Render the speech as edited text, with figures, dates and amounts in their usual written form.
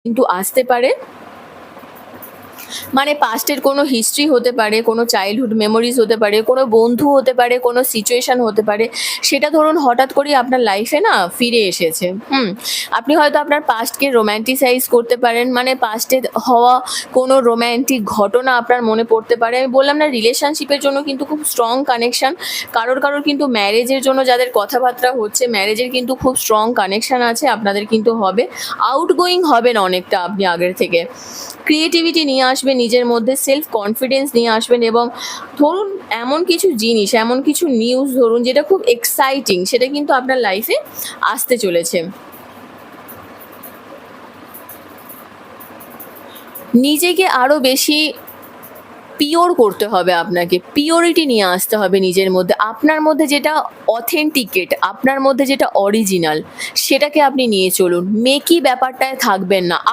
কিন্তু আসতে পারে। মানে পাস্টের কোনো হিস্ট্রি হতে পারে, কোনো চাইল্ডহুড মেমোরিজ হতে পারে, কোনো বন্ধু হতে পারে, কোনো সিচুয়েশন হতে পারে। সেটা ধরুন হঠাৎ করেই আপনার লাইফে না ফিরে এসেছে। আপনি হয়তো আপনার পাস্টকে রোম্যান্টিসাইজ করতে পারেন। মানে পাস্টে হওয়া কোনো রোম্যান্টিক ঘটনা আপনার মনে পড়তে পারে। আমি বললাম না, রিলেশনশিপের জন্য কিন্তু খুব স্ট্রং কানেকশন। কারোর কিন্তু ম্যারেজের জন্য যাদের কথাবার্তা হচ্ছে, ম্যারেজের কিন্তু খুব স্ট্রং কানেকশন আছে, আপনাদের কিন্তু হবে। আউটগোয়িং হবেন অনেকটা আপনি আগের থেকে। ক্রিয়েটিভিটি নিয়ে আসবেন নিজের মধ্যে, সেলফ কনফিডেন্স নিয়ে আসবেন, এবং ধরুন এমন কিছু জিনিস, এমন কিছু নিউজ ধরুন যেটা খুব এক্সাইটিং, সেটা কিন্তু আপনার লাইফে আসতে চলেছে। নিজেকে আরো বেশি পিওর করতে হবে আপনাকে। পিওরিটি নিয়ে আসতে হবে নিজের মধ্যে। আপনার মধ্যে যেটা অথেন্টিকেট, আপনার মধ্যে যেটা অরিজিনাল, সেটাকে আপনি নিয়ে চলুন। মেকি ব্যাপারটায় থাকবেন না।